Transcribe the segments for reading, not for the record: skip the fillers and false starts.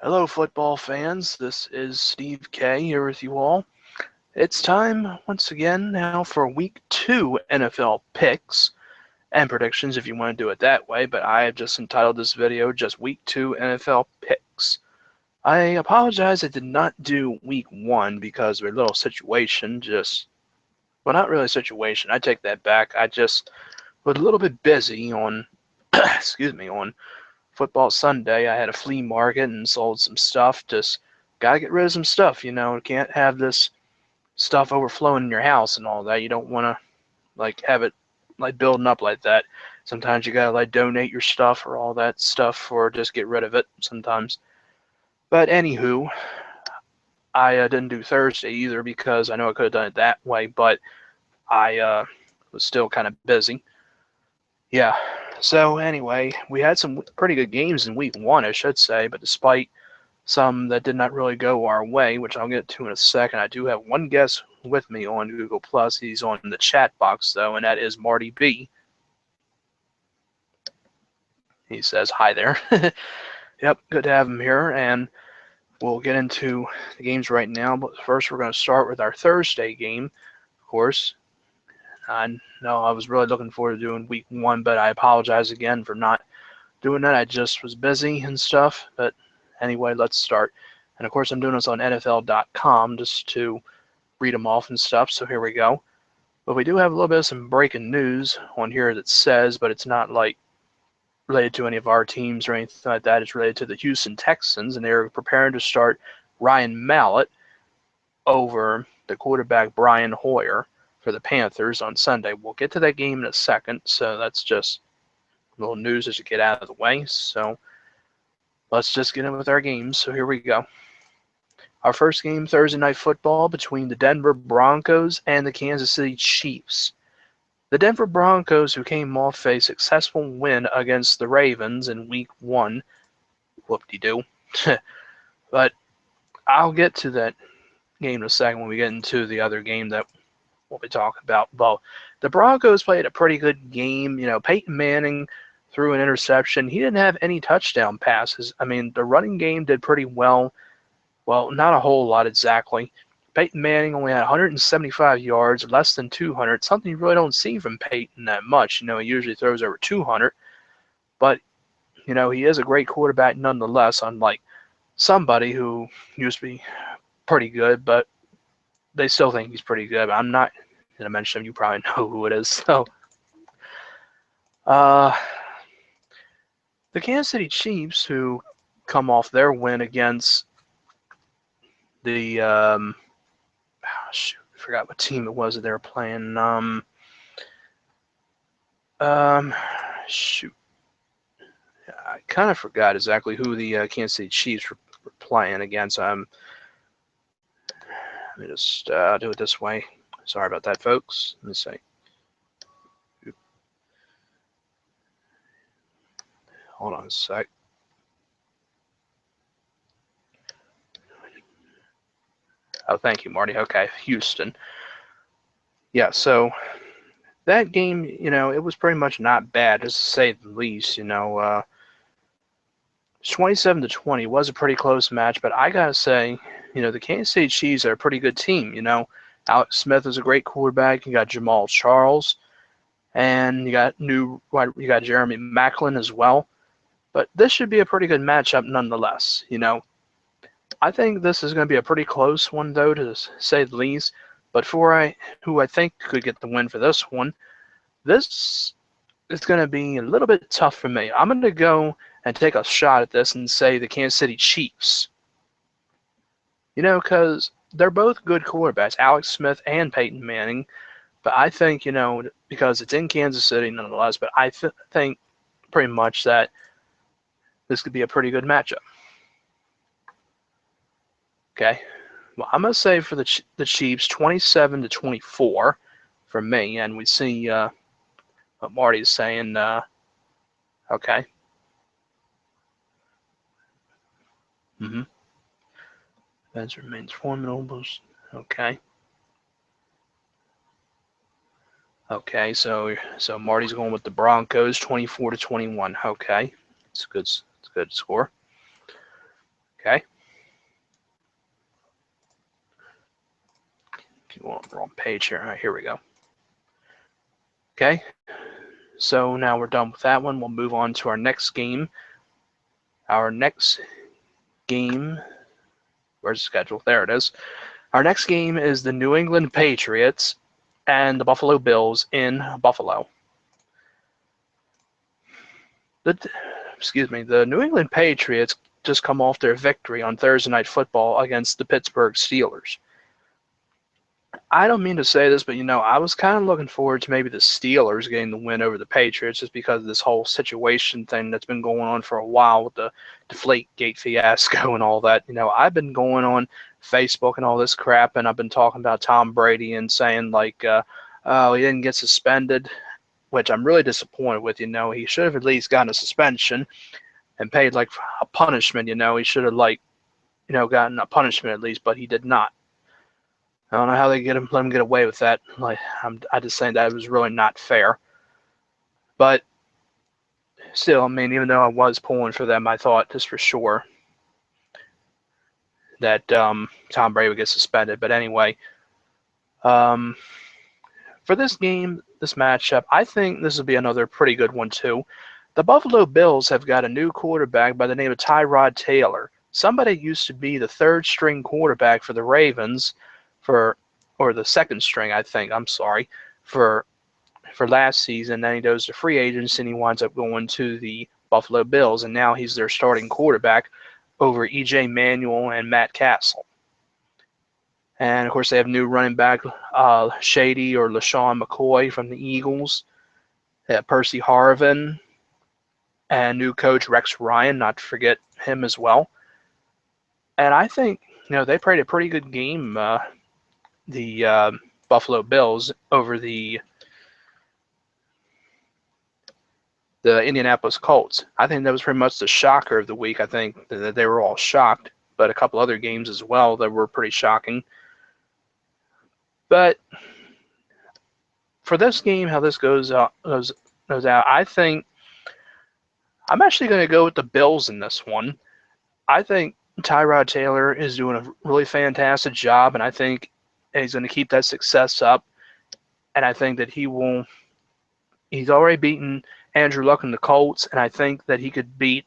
Hello, football fans. This is Steve K here with you all. It's time once again now for Week 2 NFL picks and predictions if you want to do it that way, but I have just entitled this video just Week 2 NFL picks. I apologize I did not do Week 1 because of a little situation, well, not really a situation. I take that back. I just was a little bit busy on, on Football Sunday. I had a flea market and sold some stuff. Just gotta get rid of some stuff, Can't have this stuff overflowing in your house and all that. You don't want to have it building up like that. Sometimes you gotta donate your stuff or all that stuff, or just get rid of it sometimes. But anywho, I didn't do Thursday either because I know I could have done it that way, but I was still kind of busy. Yeah. So anyway, we had some pretty good games in Week 1, I should say, but despite some that did not really go our way, which I'll get to in a second, I do have one guest with me on Google Plus. He's on the chat box though, and that is Marty B. He says hi there. Yep, good to have him here, and we'll get into the games right now. But first, we're going to start with our Thursday game, of course. I know I was really looking forward to doing Week 1, but I apologize again for not doing that. I just was busy and stuff. But anyway, let's start. And of course, I'm doing this on NFL.com just to read them off and stuff. So here we go. But we do have a little bit of some breaking news on here that says, but it's not related to any of our teams or anything like that. It's related to the Houston Texans, and they're preparing to start Ryan Mallett over the quarterback Brian Hoyer for the Panthers on Sunday. We'll get to that game in a second, so that's just a little news as you get out of the way. So let's just get in with our games. So here we go. Our first game, Thursday Night Football, between the Denver Broncos and the Kansas City Chiefs. The Denver Broncos, who came off a successful win against the Ravens in Week 1, whoop-de-doo, but I'll get to that game in a second when we get into the other game that we'll be talking about. But the Broncos played a pretty good game. Peyton Manning threw an interception. He didn't have any touchdown passes. I mean, the running game did pretty well. Well, not a whole lot exactly. Peyton Manning only had 175 yards, less than 200, something you really don't see from Peyton that much. He usually throws over 200. But, he is a great quarterback nonetheless, unlike somebody who used to be pretty good, but they still think he's pretty good. But I'm not going to mention him. You probably know who it is. So, the Kansas City Chiefs, who come off their win against the I forgot what team it was that they were playing. I kind of forgot exactly who the Kansas City Chiefs were playing against. Let me just do it this way. Sorry about that, folks. Let me see. Hold on a sec. Oh, thank you, Marty. Okay, Houston. Yeah, so that game, it was pretty much not bad, just to say the least. 27-20 was a pretty close match, but I gotta say, the Kansas City Chiefs are a pretty good team. Alex Smith is a great quarterback. You got Jamal Charles, and you got Jeremy Maclin as well. But this should be a pretty good matchup nonetheless. I think this is going to be a pretty close one, though, to say the least. But who I think could get the win for this one, this is going to be a little bit tough for me. I'm going to go and take a shot at this and say the Kansas City Chiefs. Because they're both good quarterbacks, Alex Smith and Peyton Manning. But I think, because it's in Kansas City nonetheless, but I think pretty much that this could be a pretty good matchup. Okay. Well, I'm going to say for the Chiefs, 27-24 for me. And we see what Marty's saying. Okay. Defense remains formidable. Okay. Okay, so Marty's going with the Broncos, 24-21. Okay. It's a good score. Okay. Wrong page here. All right, here we go. Okay. So now we're done with that one. We'll move on to our next game. Our next game, where's the schedule? There it is. Our next game is the New England Patriots and the Buffalo Bills in Buffalo. The New England Patriots just come off their victory on Thursday Night Football against the Pittsburgh Steelers. I don't mean to say this, but I was kind of looking forward to maybe the Steelers getting the win over the Patriots just because of this whole situation thing that's been going on for a while with the Deflategate fiasco and all that. I've been going on Facebook and all this crap, and I've been talking about Tom Brady and saying like, oh, he didn't get suspended, which I'm really disappointed with. He should have at least gotten a suspension and paid like a punishment. He should have gotten a punishment at least, but he did not. I don't know how they let him get away with that. I just saying that it was really not fair. But still, even though I was pulling for them, I thought just for sure that Tom Brady would get suspended. But anyway, for this game, this matchup, I think this will be another pretty good one too. The Buffalo Bills have got a new quarterback by the name of Tyrod Taylor. Somebody used to be the third-string quarterback for the Ravens. Or the second string, I think, for last season. Then he goes to free agents and he winds up going to the Buffalo Bills, and now he's their starting quarterback over E.J. Manuel and Matt Castle. And, of course, they have new running back Shady or LaShawn McCoy from the Eagles. They have Percy Harvin and new coach Rex Ryan, not to forget him as well. And I think, they played a pretty good game, the Buffalo Bills over the Indianapolis Colts. I think that was pretty much the shocker of the week. I think that they were all shocked, but a couple other games as well that were pretty shocking. But for this game, how this goes out, I think I'm actually going to go with the Bills in this one. I think Tyrod Taylor is doing a really fantastic job, and I think he's going to keep that success up. And I think that he's already beaten Andrew Luck and the Colts, and I think that he could beat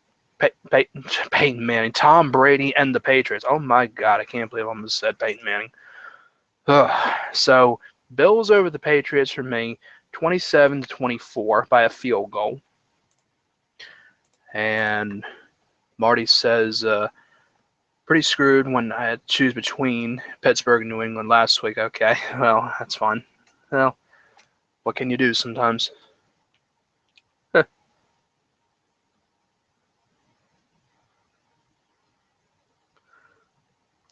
Peyton Manning, Tom Brady, and the Patriots. Oh my God, I can't believe I almost said Peyton Manning. So Bills over the Patriots for me, 27-24 by a field goal. And Marty says, pretty screwed when I had to choose between Pittsburgh and New England last week. Okay, well, that's fine. Well, what can you do sometimes?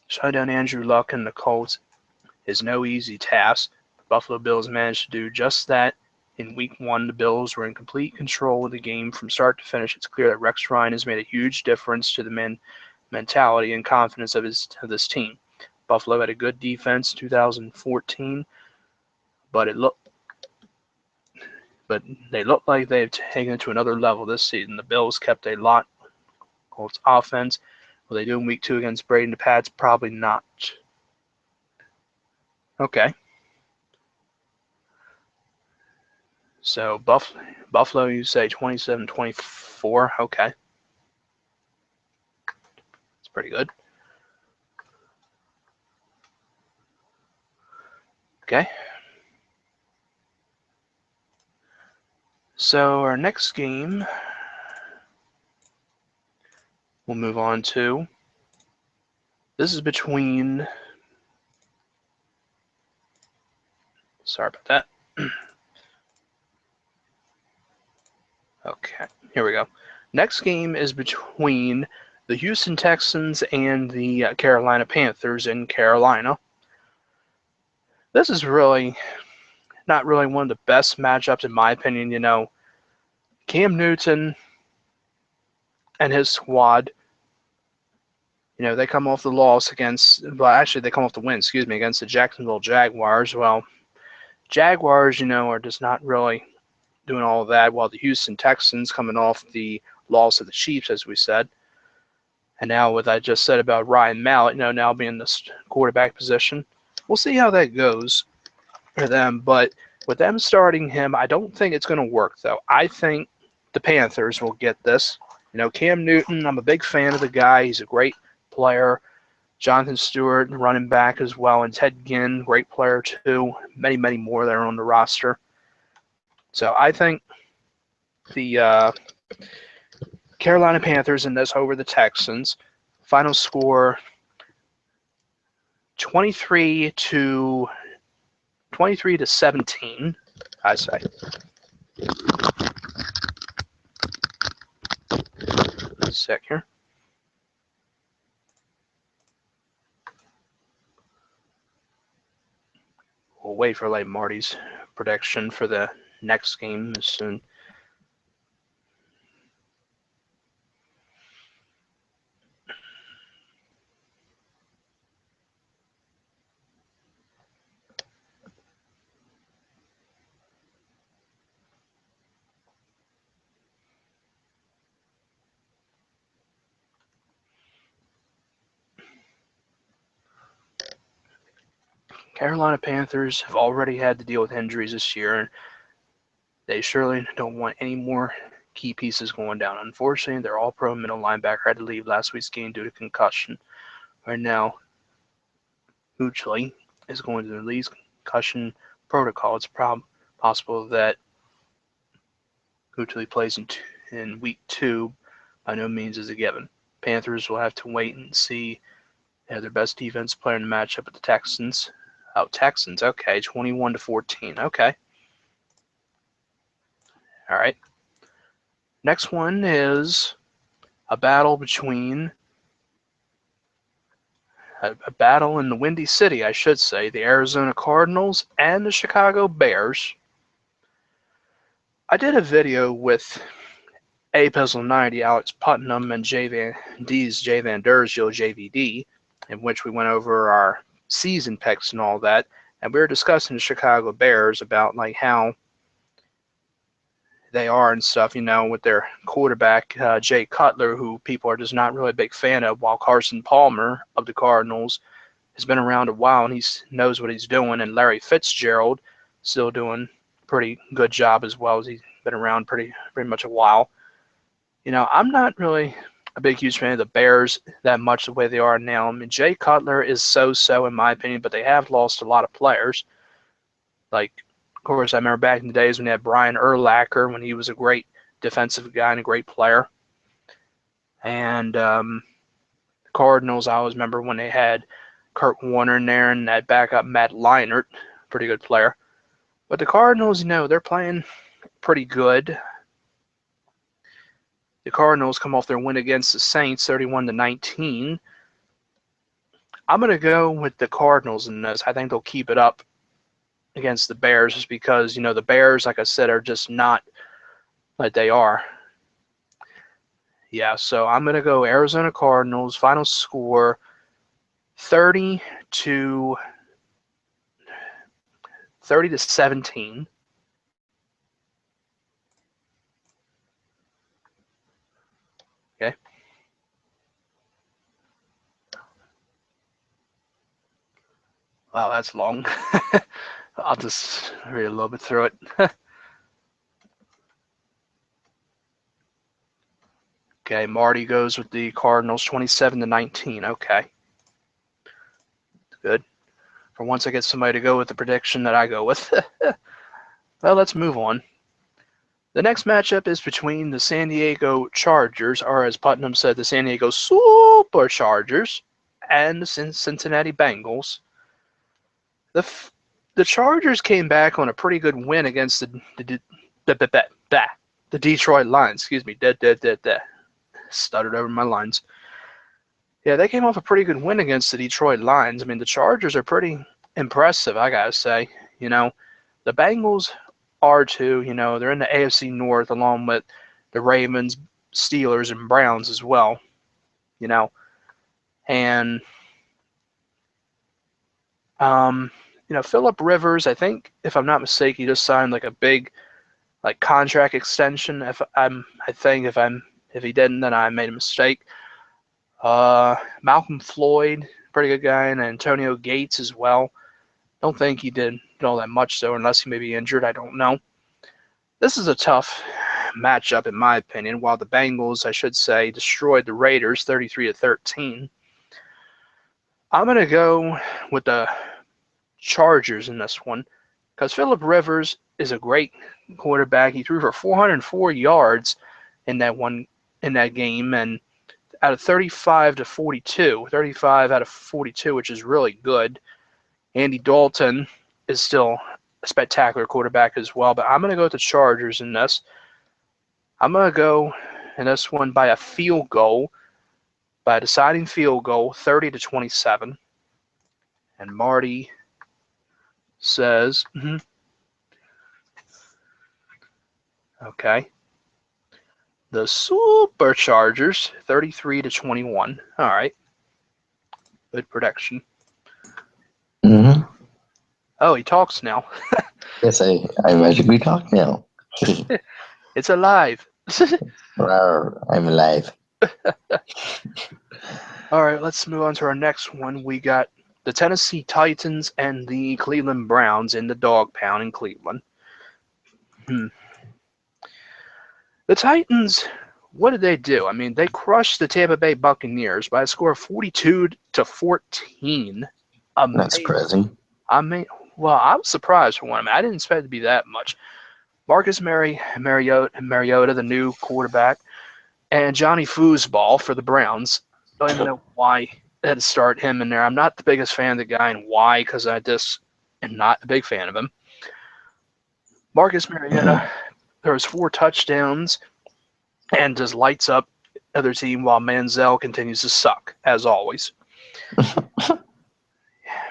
Shut down Andrew Luck and the Colts is no easy task. The Buffalo Bills managed to do just that. In Week 1, the Bills were in complete control of the game from start to finish. It's clear that Rex Ryan has made a huge difference to the mentality and confidence of this team. Buffalo had a good defense in 2014, but they look like they've taken it to another level this season. The Bills kept a lot of Colts offense. Will they do in Week 2 against Brady and the Pats? Probably not. Okay. So Buffalo, you say 27-24. Okay. It's pretty good. Okay. So our next game we'll move on to. This is between. Sorry about that. Okay, here we go. Next game is between the Houston Texans and the Carolina Panthers in Carolina. This is really not really one of the best matchups in my opinion. Cam Newton and his squad, they come off the loss against, well, actually they come off the win, against the Jacksonville Jaguars. Well, Jaguars, are just not really doing all of that, while the Houston Texans coming off the loss of the Chiefs, as we said. And now what I just said about Ryan Mallett, now being the quarterback position, we'll see how that goes for them. But with them starting him, I don't think it's going to work, though. I think the Panthers will get this. Cam Newton, I'm a big fan of the guy. He's a great player. Jonathan Stewart, running back as well, and Ted Ginn, great player too. Many, many more that are on the roster. So I think the Carolina Panthers in this over the Texans. Final score 23 to 17, I say. A sec here. We'll wait for Marty's prediction for the next game as soon. Carolina Panthers have already had to deal with injuries this year, and they surely don't want any more key pieces going down. Unfortunately, their all-pro middle linebacker had to leave last week's game due to concussion. Right now, Hughley is going to the league's concussion protocol. It's possible that Hughley plays in week 2. By no means is a given. Panthers will have to wait and see. They have their best defense player in the matchup with the Texans. Oh, Texans. Okay, 21 to 14. Okay. All right. Next one is a battle in the Windy City, I should say, the Arizona Cardinals and the Chicago Bears. I did a video with A-Pizzle90, Alex Putnam, and J Van Dersjo, JVD, in which we went over our season picks and all that, and we were discussing the Chicago Bears about how they are and stuff, with their quarterback, Jay Cutler, who people are just not really a big fan of, while Carson Palmer of the Cardinals has been around a while and he knows what he's doing, and Larry Fitzgerald still doing a pretty good job as well, as he's been around pretty much a while. I'm not really a huge fan of the Bears that much the way they are now. I mean, Jay Cutler is so-so in my opinion, but they have lost a lot of players. Of course, I remember back in the days when they had Brian Urlacher, when he was a great defensive guy and a great player. And the Cardinals, I always remember when they had Kurt Warner in there and that backup Matt Leinart, pretty good player. But the Cardinals, they're playing pretty good. The Cardinals come off their win against the Saints, 31 to 19. I'm going to go with the Cardinals in this. I think they'll keep it up against the Bears just because, the Bears, like I said, are just not like they are. Yeah, so I'm going to go Arizona Cardinals. Final score 30 to 17. Okay. Wow, that's long. I'll just read a little bit through it. Okay, Marty goes with the Cardinals 27 to 19. Okay. Good. For once I get somebody to go with the prediction that I go with. Well, let's move on. The next matchup is between the San Diego Chargers, or as Putnam said, the San Diego Superchargers, and the Cincinnati Bengals. The Chargers came back on a pretty good win against the Detroit Lions. Excuse me. Stuttered over my lines. Yeah, they came off a pretty good win against the Detroit Lions. I mean, the Chargers are pretty impressive, I gotta say. The Bengals are too. They're in the AFC North along with the Ravens, Steelers, and Browns as well. And Phillip Rivers, I think, if I'm not mistaken, he just signed a big contract extension. If he didn't, then I made a mistake. Malcolm Floyd, pretty good guy, and Antonio Gates as well. Don't think he did all that much, though, unless he may be injured. I don't know. This is a tough matchup, in my opinion. While the Bengals, I should say, destroyed the Raiders 33-13, I'm going to go with the Chargers in this one because Phillip Rivers is a great quarterback. He threw for 404 yards in that game, and out of 35 out of 42, which is really good. Andy Dalton is still a spectacular quarterback as well, but I'm going to go with the Chargers in this. I'm going to go in this one by a field goal, by a deciding field goal, 30-27. And Marty says, okay, the Superchargers, 33-21. All right, good prediction. Mm-hmm. Oh, he talks now. Yes, I magically talk now. It's alive. Rawr, I'm alive. All right, let's move on to our next one. We got the Tennessee Titans and the Cleveland Browns in the dog pound in Cleveland. The Titans, what did they do? I mean, they crushed the Tampa Bay Buccaneers by a score of 42-14. Not surprising. Well, I was surprised for one. I mean, I didn't expect it to be that much. Marcus Mariota, the new quarterback, and Johnny Foosball for the Browns. Don't even know why they had to start him in there. I'm not the biggest fan of the guy, and why, because I just am not a big fan of him. Marcus Mariota throws 4 touchdowns and just lights up the other team while Manziel continues to suck, as always.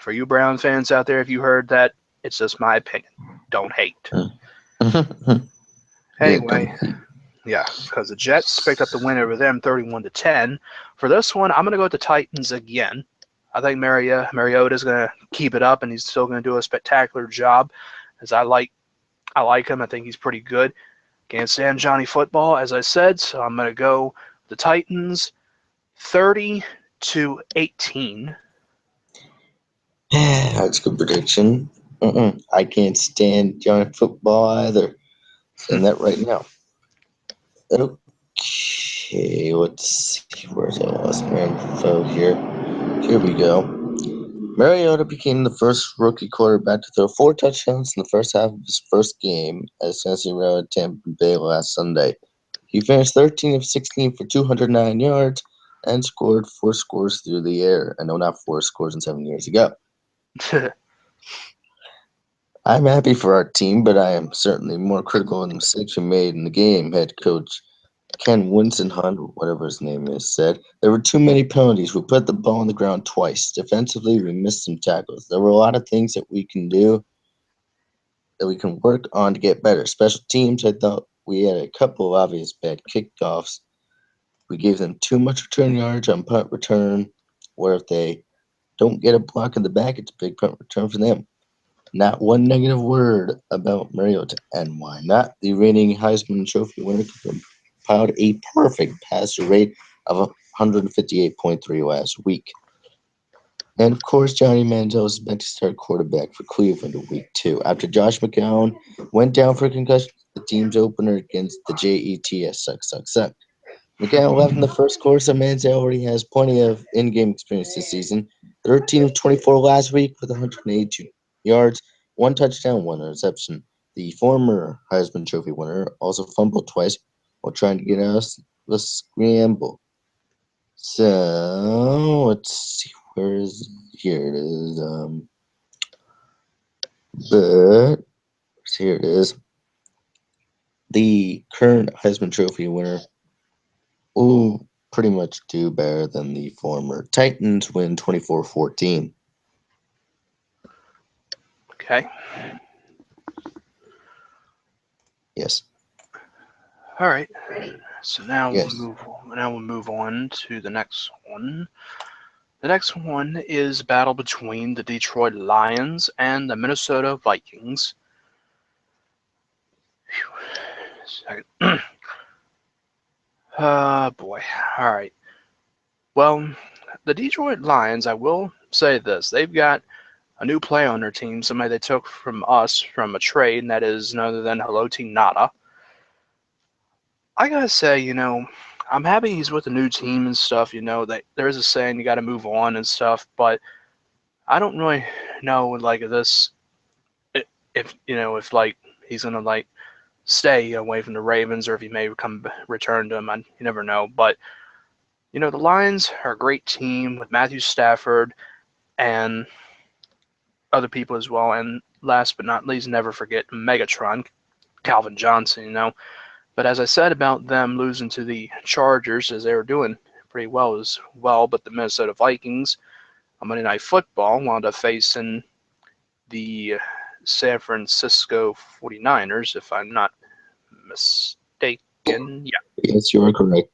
For you Brown fans out there, if you heard that, it's just my opinion. Don't hate. Anyway, yeah, because the Jets picked up the win over them 31-10. For this one, I'm going to go with the Titans again. I think Mariota is going to keep it up, and he's still going to do a spectacular job. As I like him. I think he's pretty good. Can't stand Johnny Football, as I said, so I'm going to go with the Titans 30-18. That's a good prediction. I can't stand Johnny Football either. Saying that right now. Okay, let's see. Where's I lost my info here? Here we go. Mariota became the first rookie quarterback to throw 4 touchdowns in the first half of his first game as Tennessee routed Tampa Bay last Sunday. He finished 13 of 16 for 209 yards and scored 4 scores through the air. I know not 4 scores in 7 years ago. I'm happy for our team, but I am certainly more critical of the mistakes we made in the game, head coach Ken Winston-Hunt, whatever his name is, said. There were too many penalties. We put the ball on the ground twice. Defensively, we missed some tackles. There were a lot of things that we can do, that we can work on to get better. Special teams, I thought we had a couple of obvious bad kickoffs. We gave them too much return yards on punt return, where if they don't get a block in the back, it's a big punt return for them. Not one negative word about Mariota, and why not? The reigning Heisman Trophy winner compiled a perfect passer rate of 158.3 last week. And of course, Johnny Manziel is meant to start quarterback for Cleveland in week 2. After Josh McCown went down for a concussion, the team's opener against the Jets suck. McCown left in the first quarter, so Manziel already has plenty of in-game experience this season. 13 of 24 last week with 182 yards, 1 touchdown, 1 interception. The former Heisman Trophy winner also fumbled twice while trying to get us the scramble. So let's see, here it is. But here it is. The current Heisman Trophy winner will pretty much do better than the former. Titans win 24-14. Okay. Yes. All right. So now Yes. we'll move on to the next one. The next one is a battle between the Detroit Lions and the Minnesota Vikings. Second. Boy. All right. Well, the Detroit Lions, I will say this. They've got a new player on their team, somebody they took from us from a trade, and that is none other than Haloti Nada. I gotta say, I'm happy he's with a new team and stuff. That there is a saying you got to move on and stuff, but I don't really know like this if like he's gonna like stay away from the Ravens or if he may return to them. You never know, but the Lions are a great team with Matthew Stafford and other people as well. And last but not least, never forget Megatron, Calvin Johnson. But as I said about them losing to the Chargers, as they were doing pretty well as well, but the Minnesota Vikings on Monday Night Football wound up facing the San Francisco 49ers, if I'm not mistaken. Yeah, Yes, you are correct.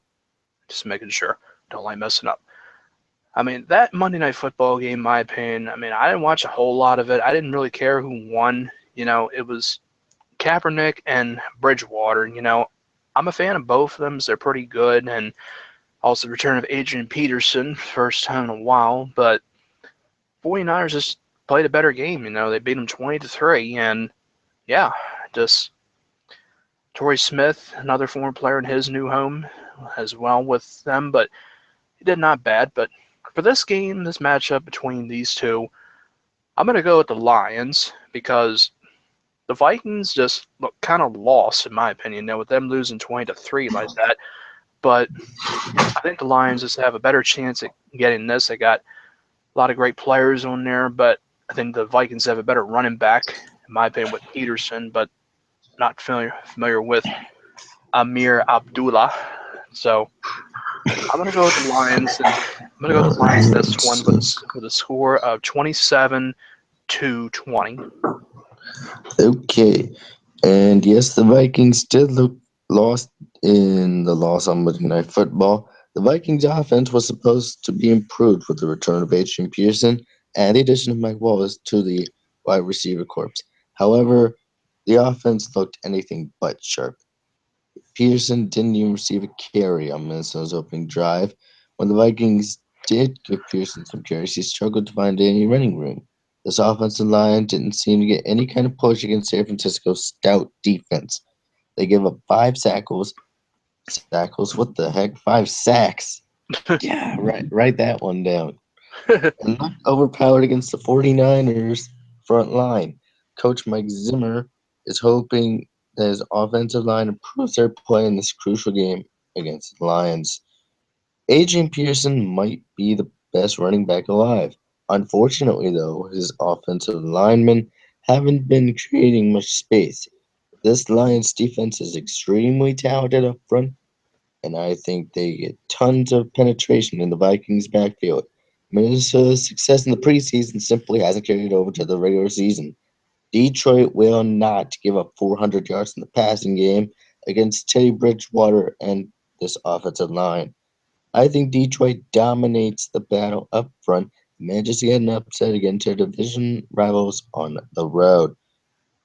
just making sure. Don't like messing up. I mean, that Monday Night Football game, in my opinion, I didn't watch a whole lot of it. I didn't really care who won. It was Kaepernick and Bridgewater. I'm a fan of both of them. They're pretty good. And also the return of Adrian Peterson, first time in a while. But 49ers just played a better game. They beat them 20-3. And yeah, just Torrey Smith, another former player in his new home as well with them. But he did not bad. But for this game, this matchup between these two, I'm going to go with the Lions because the Vikings just look kind of lost, in my opinion, with them losing 20-3 like that. But I think the Lions just have a better chance at getting this. They got a lot of great players on there, but I think the Vikings have a better running back, in my opinion, with Peterson, but not familiar with Amir Abdullah. So I'm going to go with the Lions, and I'm going to go with the Lions in this one with a score of 27-20. Okay. And yes, the Vikings did look lost in the loss on Monday Night Football. The Vikings offense was supposed to be improved with the return of Adrian Pearson and the addition of Mike Wallace to the wide receiver corps. However, the offense looked anything but sharp. Peterson didn't even receive a carry on Minnesota's opening drive. When the Vikings did give Pearson some carries, he struggled to find any running room. This offensive line didn't seem to get any kind of push against San Francisco's stout defense. They gave up five what the heck? 5 sacks. Yeah, write that one down. And looked overpowered against the 49ers front line. Coach Mike Zimmer is hoping that his offensive line improves their play in this crucial game against the Lions. Adrian Pearson might be the best running back alive. Unfortunately, though, his offensive linemen haven't been creating much space. This Lions defense is extremely talented up front, and I think they get tons of penetration in the Vikings' backfield. Minnesota's success in the preseason simply hasn't carried over to the regular season. Detroit will not give up 400 yards in the passing game against Teddy Bridgewater and this offensive line. I think Detroit dominates the battle up front, manages to get an upset against their division rivals on the road.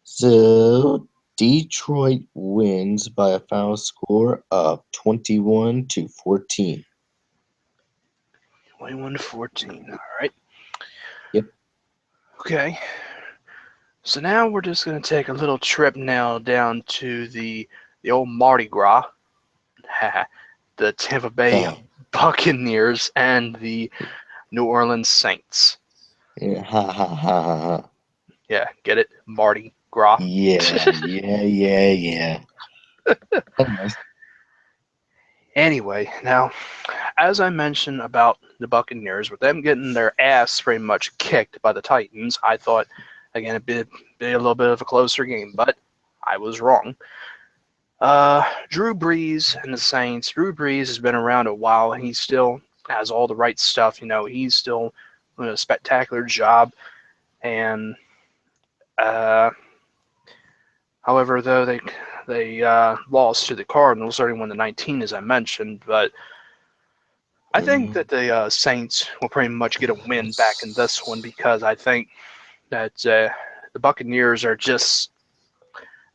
So Detroit wins by a final score of 21-14. 21-14. All right. Yep. Okay. So now we're just going to take a little trip now down to the old Mardi Gras, the Tampa Bay Buccaneers and the New Orleans Saints. Yeah, ha ha ha ha ha. Yeah, get it? Mardi Gras. Yeah. Anyways, Anyway, now, as I mentioned about the Buccaneers, with them getting their ass pretty much kicked by the Titans, I thought, again, it'd be a little bit of a closer game, but I was wrong. Drew Brees and the Saints. Drew Brees has been around a while, and he still has all the right stuff. He's still doing a spectacular job. And however, though they lost to the Cardinals 31-19, as I mentioned, but I think that the Saints will pretty much get a win back in this one because I think that the Buccaneers are just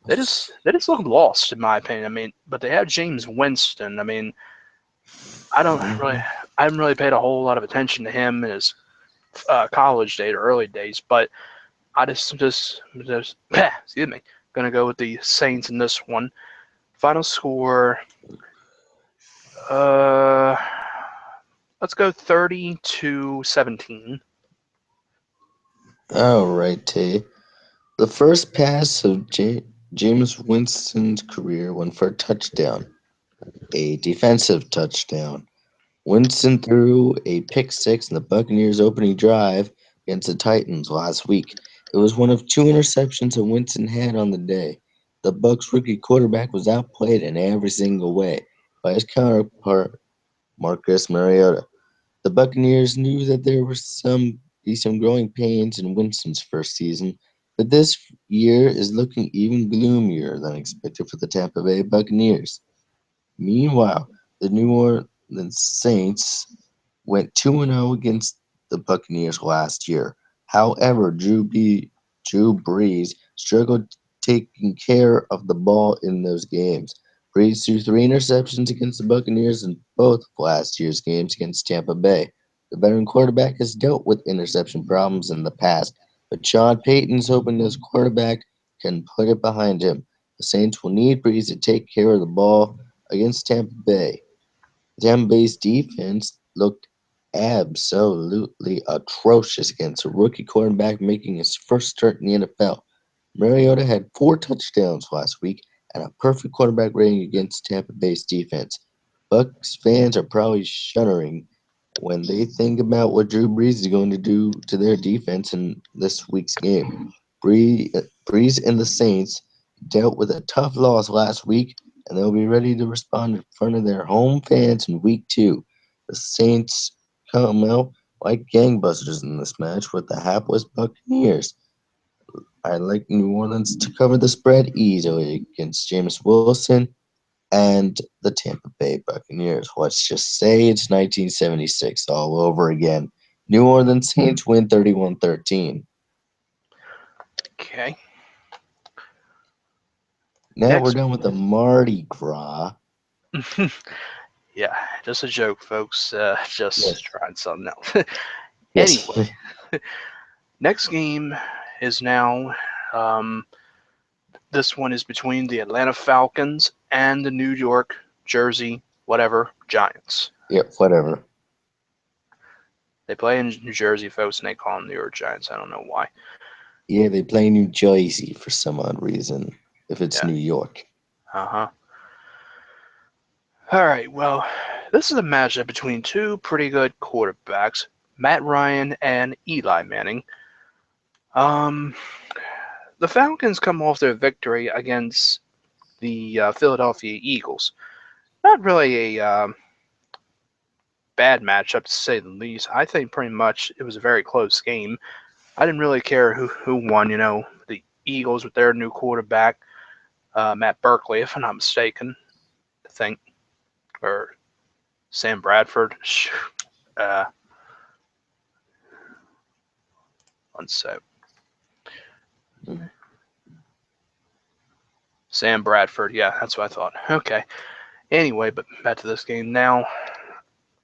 they just look lost in my opinion. But they have James Winston. I I haven't really paid a whole lot of attention to him in his college days or early days, but I just excuse me, gonna go with the Saints in this one. Final score, uh, let's go 30-17. All right, Tay. The first pass of James Winston's career went for a touchdown, a defensive touchdown. Winston threw a pick six in the Buccaneers' opening drive against the Titans last week. It was one of two interceptions that Winston had on the day. The Bucs' rookie quarterback was outplayed in every single way by his counterpart Marcus Mariota. The Buccaneers knew that there were some growing pains in Winston's first season, but this year is looking even gloomier than expected for the Tampa Bay Buccaneers. Meanwhile, the New Orleans Saints went 2-0 against the Buccaneers last year. However, Drew Brees struggled taking care of the ball in those games. Brees threw three interceptions against the Buccaneers in both of last year's games against Tampa Bay. The veteran quarterback has dealt with interception problems in the past, but Sean Payton's hoping this quarterback can put it behind him. The Saints will need Brees to take care of the ball against Tampa Bay. Tampa Bay's defense looked absolutely atrocious against a rookie quarterback making his first start in the NFL. Mariota had four touchdowns last week and a perfect quarterback rating against Tampa Bay's defense. Bucks fans are probably shuddering when they think about what Drew Brees is going to do to their defense in this week's game. Brees and the Saints dealt with a tough loss last week, and they'll be ready to respond in front of their home fans in week two. The Saints come out like gangbusters in this match with the hapless Buccaneers. I like New Orleans to cover the spread easily against James Wilson and the Tampa Bay Buccaneers. Let's just say it's 1976 all over again. New Orleans Saints win 31-13. Okay. Now we're Next, done with the Mardi Gras. yeah, just a joke, folks. Just Yes. trying something else. Yes. Anyway, next game is now. Um, this one is between the Atlanta Falcons and the New York, Jersey, whatever Giants. Yep, whatever. They play in New Jersey, folks, and they call them New York Giants. I don't know why. Yeah, they play New Jersey for some odd reason. If it's Yeah. New York. Uh huh. All right. Well, this is a matchup between two pretty good quarterbacks, Matt Ryan and Eli Manning. Um, the Falcons come off their victory against the Philadelphia Eagles. Not really a bad matchup to say the least. I think pretty much it was a very close game. I didn't really care who won. The Eagles with their new quarterback, Matt Barkley, if I'm not mistaken. I think, or Sam Bradford. Uh, one sec. Sam Bradford. Yeah, that's what I thought. Okay. Anyway, but back to this game now.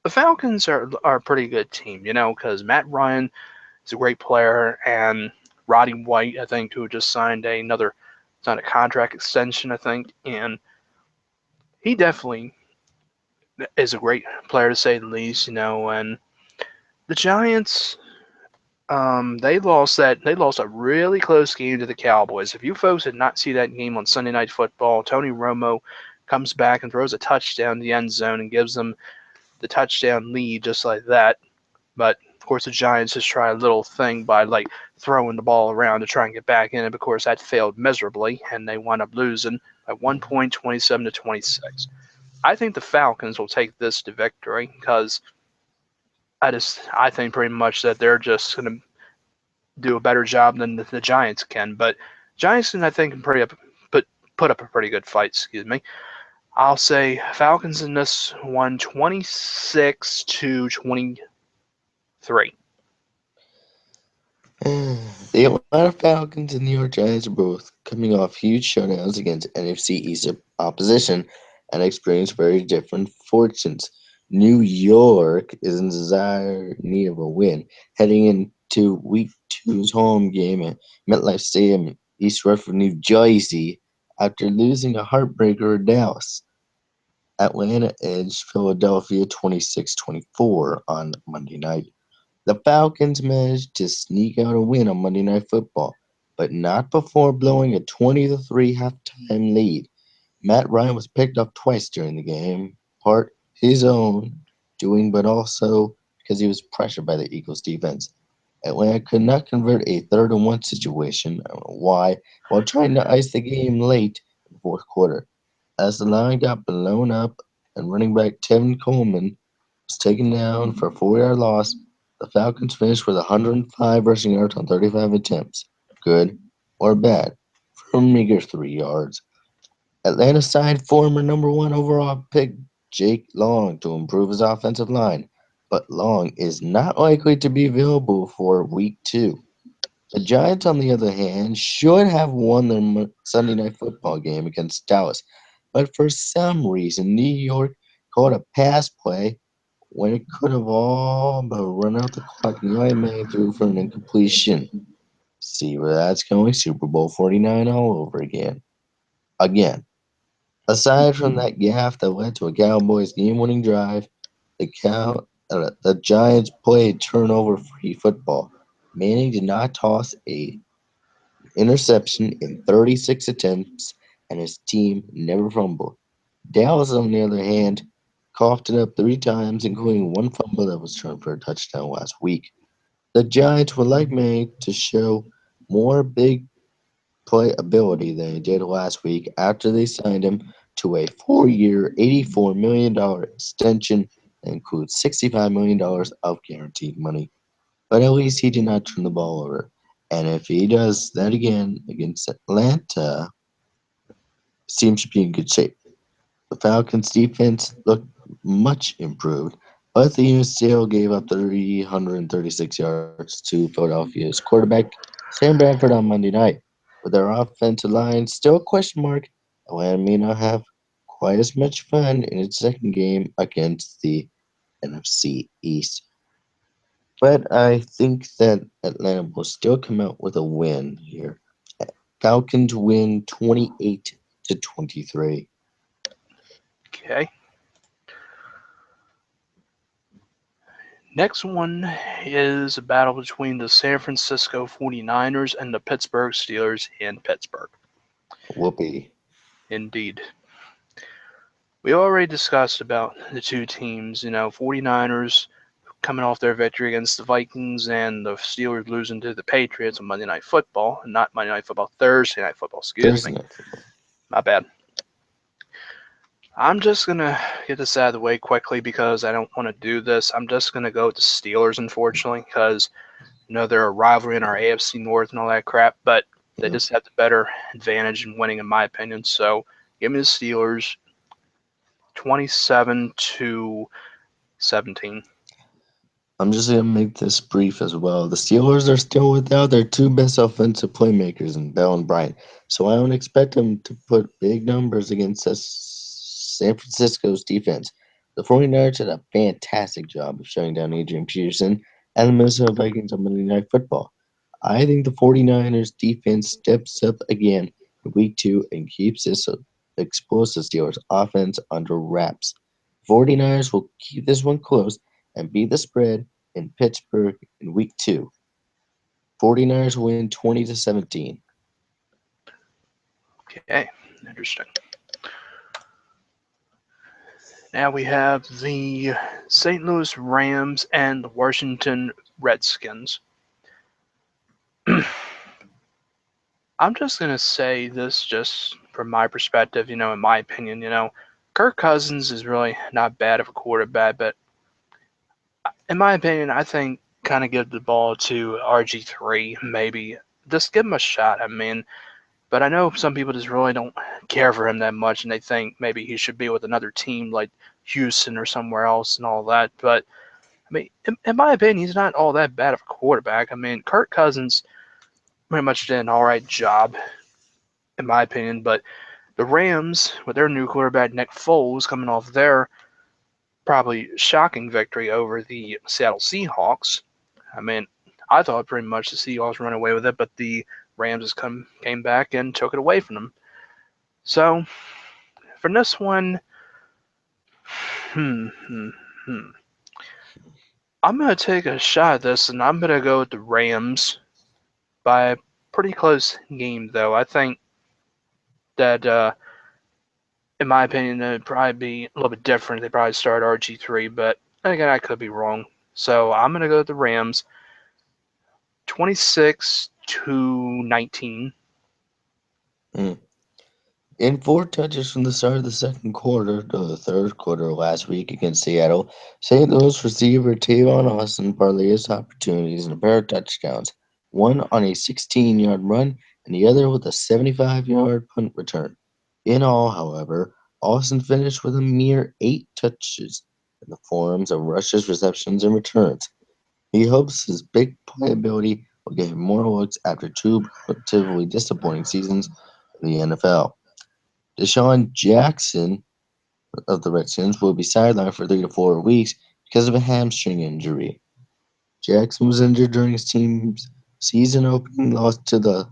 The Falcons are a pretty good team, because Matt Ryan is a great player, and Roddy White, I think, who just signed a contract extension, I think, and he definitely is a great player to say the least, and the Giants, they lost a really close game to the Cowboys. If you folks did not see that game on Sunday Night Football, Tony Romo comes back and throws a touchdown in the end zone and gives them the touchdown lead just like that. But of course, the Giants just try a little thing by like throwing the ball around to try and get back in it. Of course, that failed miserably, and they wound up losing by 1 point, 27-26. I think the Falcons will take this to victory because I think pretty much that they're just going to do a better job than the Giants can. But Giants can, I think, can put up a pretty good fight. Excuse me. I'll say Falcons in this one, 26-23. The Atlanta Falcons and New York Giants are both coming off huge showdowns against NFC East opposition and experience very different fortunes. New York is in dire need of a win, heading into Week Two's home game at MetLife Stadium in East Rutherford, New Jersey, after losing a heartbreaker to Dallas. Atlanta edged Philadelphia 26-24 on Monday night. The Falcons managed to sneak out a win on Monday Night Football, but not before blowing a 20-3 halftime lead. Matt Ryan was picked up twice during the game, part his own doing, but also because he was pressured by the Eagles defense. Atlanta could not convert a 3rd-and-1 situation, I don't know why, while trying to ice the game late in the fourth quarter. As the line got blown up and running back Tevin Coleman was taken down for a 4-yard loss, the Falcons finished with 105 rushing yards on 35 attempts. Good or bad for a meager 3 yards. Atlanta signed former number one overall pick Jake Long to improve his offensive line, but Long is not likely to be available for week two. The Giants, on the other hand, should have won their Sunday night football game against Dallas, but for some reason, New York called a pass play when it could have all but run out the clock, and Eli Manning threw for an incompletion. See where that's going? Super Bowl 49 all over again. Again. Aside from that gaffe that led to a Cowboys game-winning drive, the Giants played turnover-free football. Manning did not toss a interception in 36 attempts, and his team never fumbled. Dallas, on the other hand, coughed it up 3 times, including one fumble that was turned for a touchdown last week. The Giants would like Manning to show more big play ability than he did last week after they signed him to a 4-year, $84 million extension that includes $65 million of guaranteed money. But at least he did not turn the ball over. And if he does that again against Atlanta, his team should be in good shape. The Falcons' defense looked much improved, but the unit still gave up 336 yards to Philadelphia's quarterback, Sam Bradford, on Monday night. With their offensive line still a question mark, Atlanta may not have quite as much fun in its second game against the NFC East. But I think that Atlanta will still come out with a win here. Falcons win 28-23. Okay. Next one is a battle between the San Francisco 49ers and the Pittsburgh Steelers in Pittsburgh. Whoopee. Indeed. We already discussed about the two teams, 49ers coming off their victory against the Vikings and the Steelers losing to the Patriots on Monday Night Football, not Monday Night Football, Thursday Night Football, excuse Thursday me. night football. My bad. I'm just going to get this out of the way quickly because I don't want to do this. I'm just going to go with the Steelers, unfortunately, because they're a rivalry in our AFC North and all that crap, but they Yep. just have the better advantage in winning, in my opinion. So give me the Steelers 27-17. I'm just going to make this brief as well. The Steelers are still without their two best offensive playmakers in Bell and Bryant, so I don't expect them to put big numbers against San Francisco's defense. The 49ers did a fantastic job of shutting down Adrian Peterson and the Minnesota Vikings on Monday Night Football. I think the 49ers defense steps up again in week two and keeps this explosive Steelers offense under wraps. 49ers will keep this one close and beat the spread in Pittsburgh in week two. 49ers win 20-17. Okay, interesting. Now we have the St. Louis Rams and the Washington Redskins. I'm just going to say this just from my perspective, in my opinion, Kirk Cousins is really not bad of a quarterback, but in my opinion, I think kind of give the ball to RG3, maybe. Just give him a shot. I mean, but I know some people just really don't care for him that much, and they think maybe he should be with another team like Houston or somewhere else and all that. But I mean, in my opinion, he's not all that bad of a quarterback. I mean, Kirk Cousins pretty much did an all right job, in my opinion. But the Rams, with their new quarterback Nick Foles coming off their probably shocking victory over the Seattle Seahawks. I mean, I thought pretty much the Seahawks run away with it, but the Rams just came back and took it away from them. So for this one, hmm, hmm, hmm. I'm gonna take a shot at this, and I'm gonna go with the Rams by a pretty close game, though. I think that, in my opinion, it'd probably be a little bit different. They probably start RG3, but again, I could be wrong. So I'm gonna go with the Rams, 26-19. Mm. In four touches from the start of the second quarter to the third quarter last week against Seattle, St. Louis receiver Tavon Austin parlayed his opportunities in a pair of touchdowns, one on a 16-yard run and the other with a 75-yard punt return. In all, however, Austin finished with a mere 8 touches in the forms of rushes, receptions, and returns. He hopes his big playability will give him more looks after two relatively disappointing seasons in the NFL. Deshaun Jackson of the Redskins will be sidelined for 3 to 4 weeks because of a hamstring injury. Jackson was injured during his team's season opening loss to the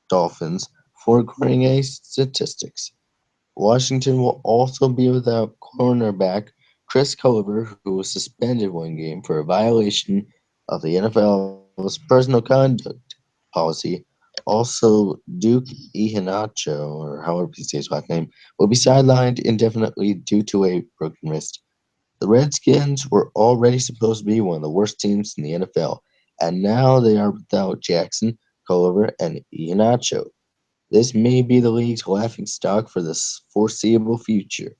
Dolphins, for according to statistics. Washington will also be without cornerback Chris Culver, who was suspended one game for a violation of the NFL's personal conduct policy. Also, Duke Ihanacho, or however you say his last name, will be sidelined indefinitely due to a broken wrist. The Redskins were already supposed to be one of the worst teams in the NFL, and now they are without Jackson, Culver, and Ihanacho. This may be the league's laughing stock for the foreseeable future.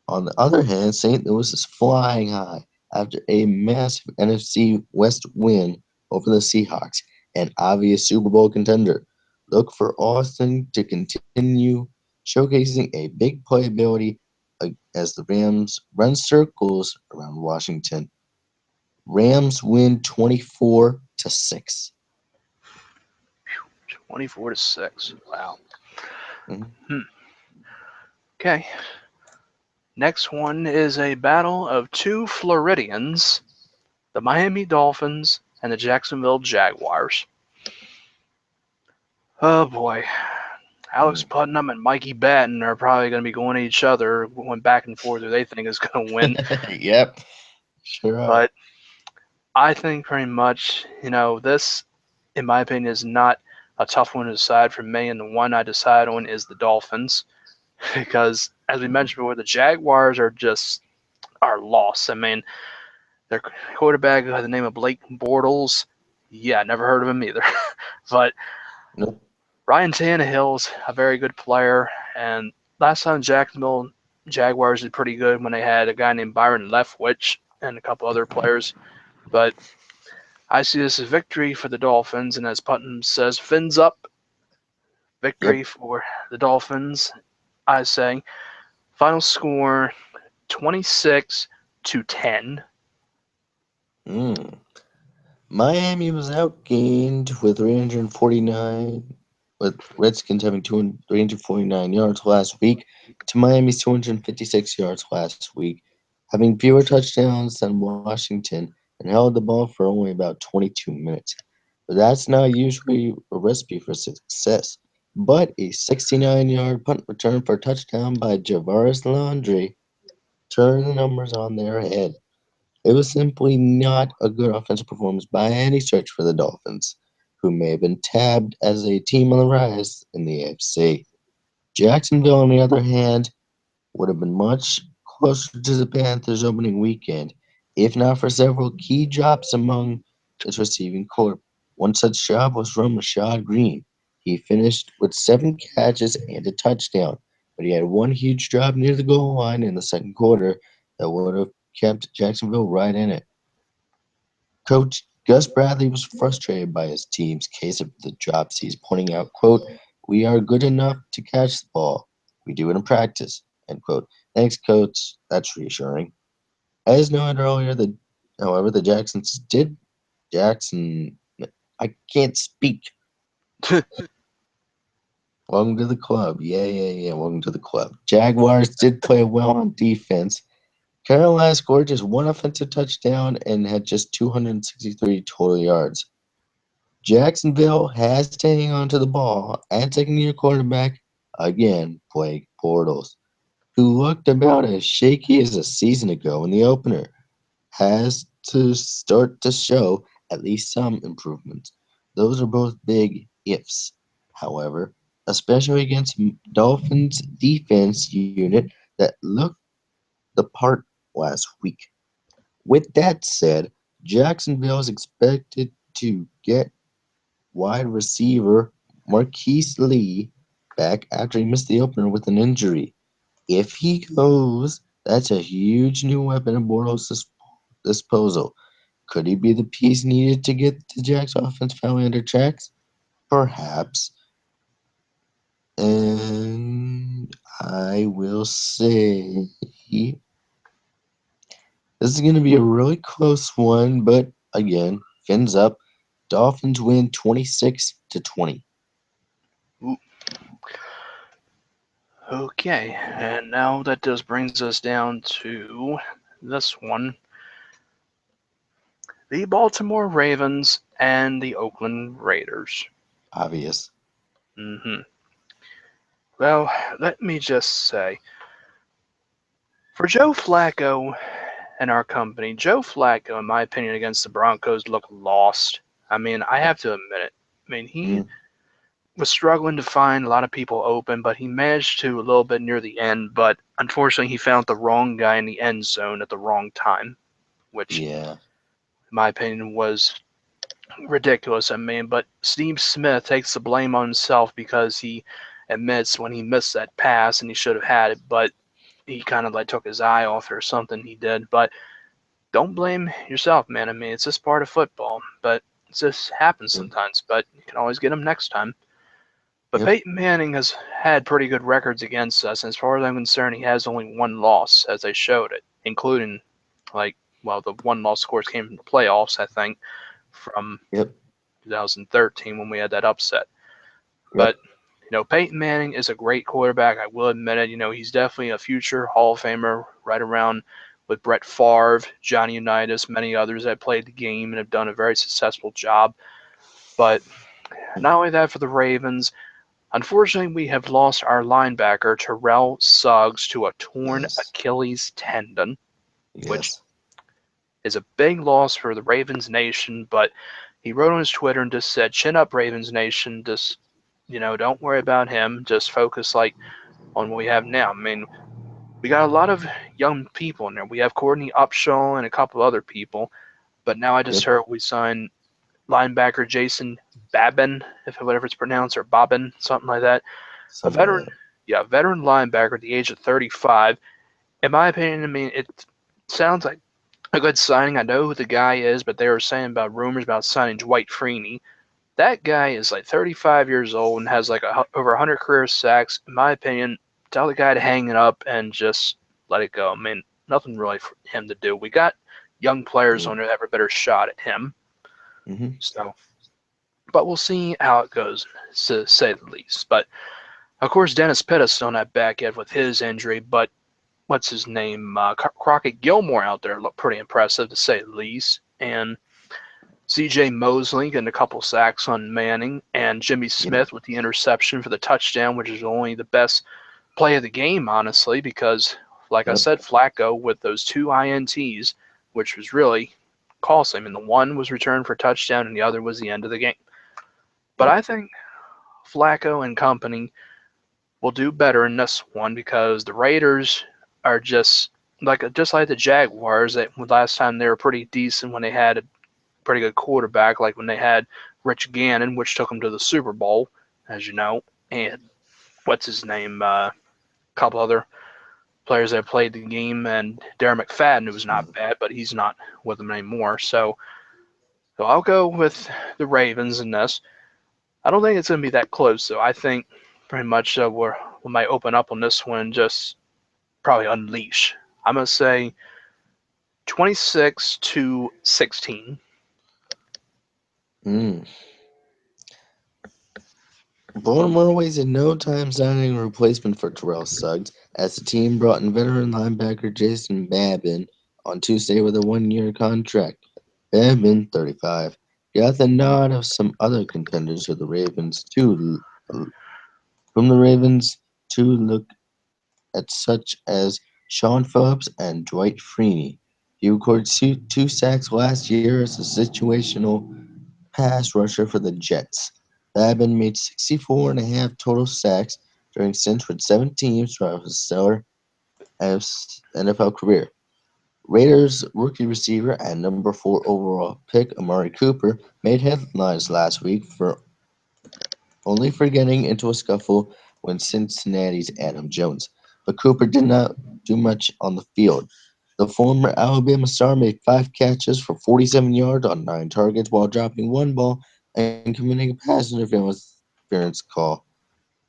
On the other hand, St. Louis is flying high after a massive NFC West win over the Seahawks, an obvious Super Bowl contender. Look for Austin to continue showcasing a big playability as the Rams run circles around Washington. Rams win 24-6. 24-6. Wow. Mhm. Hmm. Okay. Next one is a battle of two Floridians, the Miami Dolphins and the Jacksonville Jaguars. Oh boy. Alex Mm. Putnam and Mikey Batten are probably going to be going at each other, going back and forth who they think is going to win. Yep, sure are. But I think pretty much, this, in my opinion, is not a tough one to decide for me. And the one I decide on is the Dolphins. Because, as we mentioned before, the Jaguars are lost. I mean, their quarterback by the name of Blake Bortles, yeah, never heard of him either. But Nope. Ryan Tannehill's a very good player, and last time Jacksonville Jaguars did pretty good when they had a guy named Byron Leftwich and a couple other players. But I see this as victory for the Dolphins, and as Putnam says, fins up, victory Yep. for the Dolphins. I say final score 26-10. Mm. Miami was outgained with 349, with Redskins having 349 yards last week to Miami's 256 yards last week, having fewer touchdowns than Washington and held the ball for only about 22 minutes. But that's not usually a recipe for success. But a 69-yard punt return for a touchdown by Javaris Landry turned the numbers on their head. It was simply not a good offensive performance by any stretch for the Dolphins, who may have been tabbed as a team on the rise in the AFC. Jacksonville, on the other hand, would have been much closer to the Panthers' opening weekend, if not for several key drops among its receiving corps. One such drop was from Rashad Green. He finished with 7 catches and a touchdown, but he had one huge drop near the goal line in the second quarter that would have kept Jacksonville right in it. Coach Gus Bradley was frustrated by his team's case of the drops. He's pointing out, quote, "We are good enough to catch the ball. We do it in practice," end quote. Thanks, coach. That's reassuring. As noted earlier, however, the Jacksons did Jackson I can't speak. Welcome to the club. Yeah, yeah, yeah. Welcome to the club. Jaguars did play well on defense, Carolina scored just one offensive touchdown and had just 263 total yards. Jacksonville has to hang on to the ball and second-year quarterback, again, Blake Bortles, who looked about as shaky as a season ago in the opener, has to start to show at least some improvements. Those are both big ifs, however, especially against Dolphins defense unit that looked the part last week. With that said, Jacksonville is expected to get wide receiver Marquise Lee back after he missed the opener with an injury. If he goes, that's a huge new weapon at Bortles' disposal. Could he be the piece needed to get the Jacks offense finally under checks? Perhaps. And I will say this is going to be a really close one, but again, fins up. Dolphins win 26-20. Ooh. Okay, and now that just brings us down to this one: the Baltimore Ravens and the Oakland Raiders. Obvious. hmm Well, let me just say, for Joe Flacco and our company, Joe Flacco, in my opinion, against the Broncos looked lost. I mean, I have to admit it. I mean, he Mm, was struggling to find a lot of people open, but he managed to a little bit near the end. But unfortunately, he found the wrong guy in the end zone at the wrong time, which, yeah. in my opinion, was ridiculous. I mean, but Steve Smith takes the blame on himself because he admits when he missed that pass and he should have had it, but he kind of like took his eye off it or something he did. But don't blame yourself, man. I mean, it's just part of football, but it just happens Yep. sometimes. But you can always get him next time. But Yep. Peyton Manning has had pretty good records against us, and as far as I'm concerned, he has only one loss, as they showed it, including, like, well, the one loss, of course, came from the playoffs, I think, from Yep. 2013 when we had that upset. Yep. But, Peyton Manning is a great quarterback. I will admit it. He's definitely a future Hall of Famer right around with Brett Favre, Johnny Unitas, many others that played the game and have done a very successful job. But not only that for the Ravens, unfortunately, we have lost our linebacker, Terrell Suggs, to a torn Yes. Achilles tendon, which Yes. is a big loss for the Ravens Nation. But he wrote on his Twitter and just said, "Chin up, Ravens Nation. Just, don't worry about him. Just focus on what we have now." I mean, we got a lot of young people in there. We have Courtney Upshaw and a couple other people. But now I just Yep. heard we signed linebacker Jason Babin, if whatever it's pronounced, or Bobbin, something like that. A Something like veteran, that. yeah, veteran linebacker at the age of 35. In my opinion, I mean, it sounds like a good signing. I know who the guy is, but they were saying about rumors about signing Dwight Freeney. That guy is like 35 years old and has like over 100 career sacks. In my opinion, tell the guy to hang it up and just let it go. I mean, nothing really for him to do. We got young players Yep. on there that have a better shot at him. Mm-hmm. So, but we'll see how it goes, to say the least. But of course, Dennis Pitta's still not back yet with his injury. But what's his name? Crockett Gilmore out there looked pretty impressive to say the least. And C.J. Mosley getting a couple sacks on Manning, and Jimmy Yep. Smith with the interception for the touchdown, which is only the best play of the game, honestly, because, like I Yep. said, Flacco with those two INTs, which was really costly. I mean, the one was returned for a touchdown, and the other was the end of the game. But Yep. I think Flacco and company will do better in this one because the Raiders are just like the Jaguars. That last time they were pretty decent when they had a pretty good quarterback, like when they had Rich Gannon, which took them to the Super Bowl, as you know, and what's his name, a couple other players that played the game, and Darren McFadden, who was not bad, but he's not with them anymore. So I'll go with the Ravens in this. I don't think it's going to be that close, though. I think pretty much we might open up on this one and just probably unleash. I'm going to say 26-16. Mm. Baltimore wasted no time signing a replacement for Terrell Suggs. as the team brought in veteran linebacker Jason Babin on Tuesday with a 1-year contract. Babin, 35, got the nod of some other contenders from the Ravens to look at such as Sean Phillips and Dwight Freeney. He recorded two sacks last year as a situational pass rusher for the Jets. Babin made 64 and a half total sacks during stints with 7 teams throughout his stellar NFL career. Raiders rookie receiver and number 4 overall pick Amari Cooper made headlines last week for only for getting into a scuffle with Cincinnati's Adam Jones. But Cooper did not do much on the field. The former Alabama star made 5 catches for 47 yards on 9 targets while dropping 1 ball and committing a pass interference call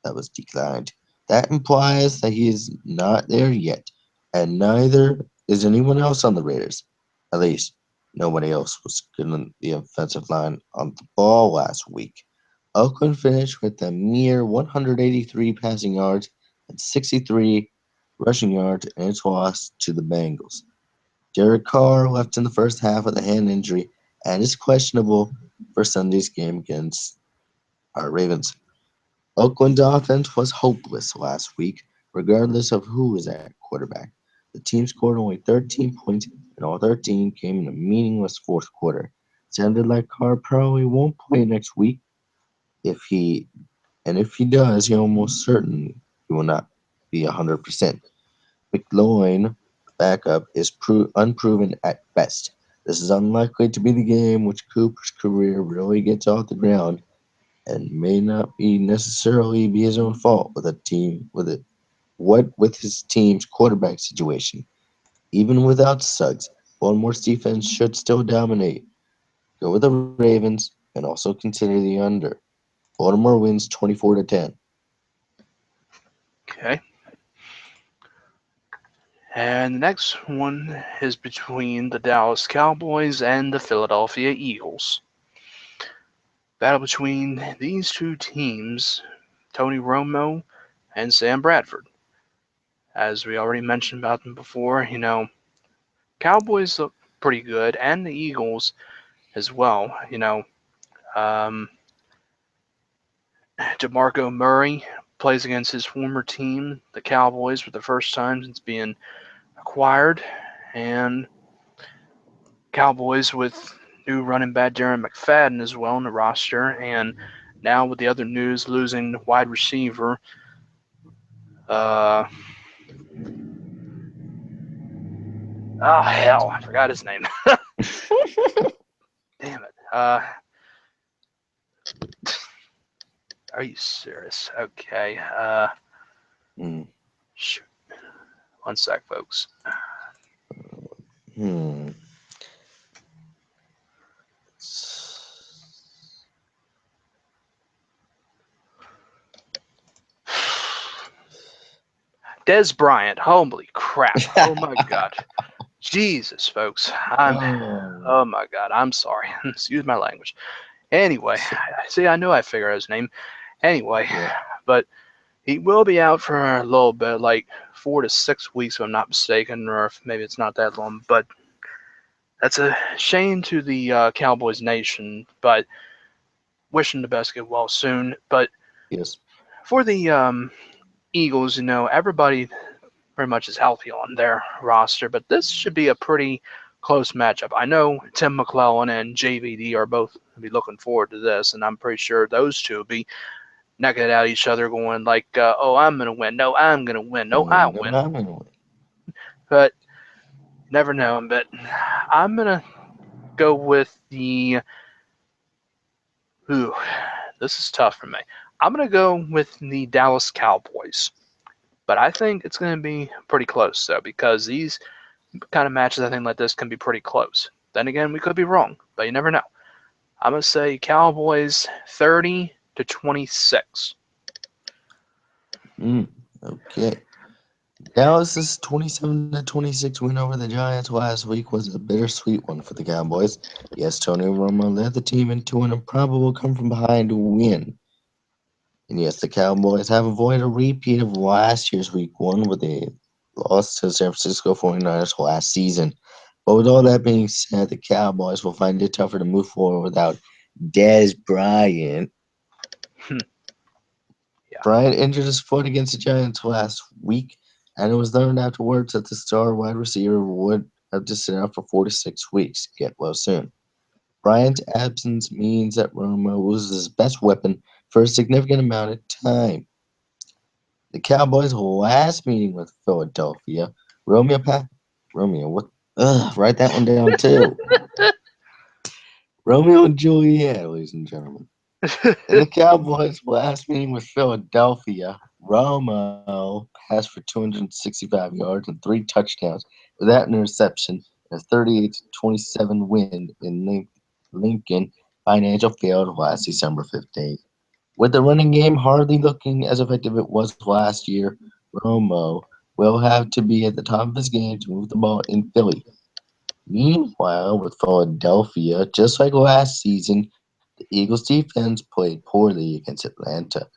that was declined. That implies that he is not there yet, and neither is anyone else on the Raiders. At least, nobody else was good on the offensive line on the ball last week. Oakland finished with a mere 183 passing yards and 63 rushing yards in its loss to the Bengals. Derek Carr left in the first half with a hand injury and is questionable for Sunday's game against our Ravens. Oakland's offense was hopeless last week, regardless of who was at quarterback. The team scored only 13 points, and all 13 came in a meaningless fourth quarter. Sounded like Carr probably won't play next week. If he does, he almost certain he will not be 100%. McLaurin, backup, is unproven at best. This is unlikely to be the game which Cooper's career really gets off the ground, and may not be necessarily be his own fault with his team's quarterback situation. Even without Suggs, Baltimore's defense should still dominate. Go with the Ravens and also consider the under. Baltimore wins 24-10. Okay. And the next one is between the Dallas Cowboys and the Philadelphia Eagles. Battle between these two teams, Tony Romo and Sam Bradford. As we already mentioned about them before, Cowboys look pretty good, and the Eagles as well. Um, DeMarco Murray plays against his former team, the Cowboys, for the first time since being acquired, and Cowboys with new running back Darren McFadden as well in the roster, and now with the other news, losing wide receiver. Oh hell, I forgot his name. Damn it. Are you serious? Okay. Hmm. Shoot. One sec, folks. Hmm. Des Bryant. Holy crap. Oh my god. Jesus, folks. Oh, Oh my god. I'm sorry. Excuse my language. Anyway, see, I knew I figured his name. Anyway, yeah. but he will be out for a little bit, like 4 to 6 weeks, if I'm not mistaken, or if maybe it's not that long. But that's a shame to the Cowboys nation. But wishing the best, get well soon. But Yes. for the Eagles, everybody pretty much is healthy on their roster, but this should be a pretty close matchup. I know Tim McClellan and JVD are both be looking forward to this, and I'm pretty sure those two will be necking it at each other, going like, "Oh, I'm gonna win. No, I'm gonna win. No, I No, win." I'm gonna win. But never know. But I'm gonna go with the. Ooh, this is tough for me. I'm gonna go with the Dallas Cowboys. But I think it's going to be pretty close, though, because these kind of matches, I think, like this can be pretty close. Then again, we could be wrong, but you never know. I'm going to say Cowboys 30-26. Okay. Dallas's 27-26 win over the Giants last week was a bittersweet one for the Cowboys. Yes, Tony Romo led the team into an improbable come from behind win. And yes, the Cowboys have avoided a repeat of last year's Week 1 with a loss to the San Francisco 49ers last season. But with all that being said, the Cowboys will find it tougher to move forward without Dez Bryant. Hmm. Yeah. Bryant injured his foot against the Giants last week, and it was learned afterwards that the star wide receiver would have to sit out for 4 to 6 weeks. Get well soon. Bryant's absence means that Romo loses his best weapon for a significant amount of time. The Cowboys' last meeting with Philadelphia, Romeo Romeo, what? Ugh, write that one down too. Romeo and Juliet, ladies and gentlemen. In the Cowboys' last meeting with Philadelphia, Romo passed for 265 yards and 3 touchdowns without an interception in a 38-27 win in Lincoln Financial Field last December 15th. With the running game hardly looking as effective it was last year, Romo will have to be at the top of his game to move the ball in Philly. Meanwhile, with Philadelphia, just like last season, the Eagles' defense played poorly against Atlanta.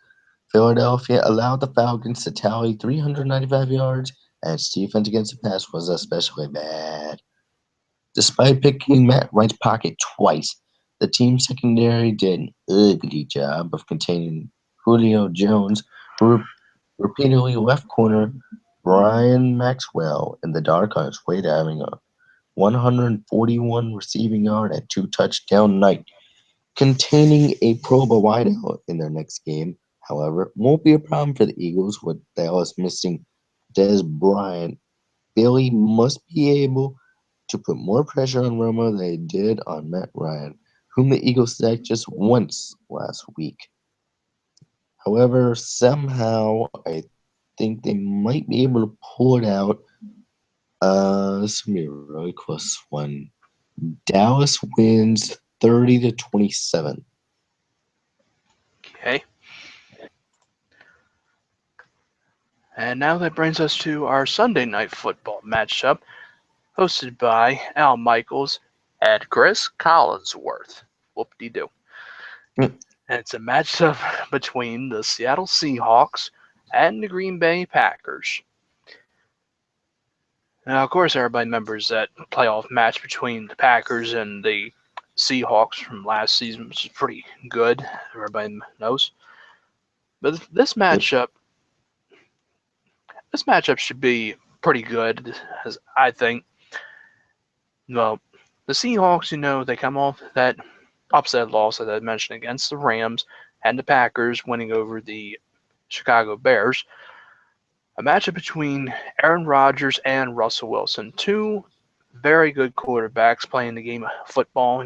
Philadelphia allowed the Falcons to tally 395 yards, and its defense against the pass was especially bad. Despite picking Matt Ryan's pocket twice, the team's secondary did an ugly job of containing Julio Jones, who repeatedly left corner Brian Maxwell in the dark on his way to having a 141 receiving yard and 2 touchdown night. Containing a Pro Bowl wideout in their next game, however, won't be a problem for the Eagles with Dallas missing Dez Bryant. Philly must be able to put more pressure on Romo than they did on Matt Ryan, whom the Eagles sacked just once last week. However, somehow I think they might be able to pull it out. This will be a really close one. Dallas wins 30-27. Okay. And now that brings us to our Sunday night football matchup, hosted by Al Michaels and Chris Collinsworth. Whoop-de-doo. Mm, And it's a matchup between the Seattle Seahawks and the Green Bay Packers. Now, of course, everybody remembers that playoff match between the Packers and the Seahawks from last season, which is pretty good. Everybody knows. But Yep. this matchup should be pretty good, as I think. Well, the Seahawks, they come off that upset loss that I mentioned against the Rams, and the Packers winning over the Chicago Bears. A matchup between Aaron Rodgers and Russell Wilson, two very good quarterbacks playing the game of football.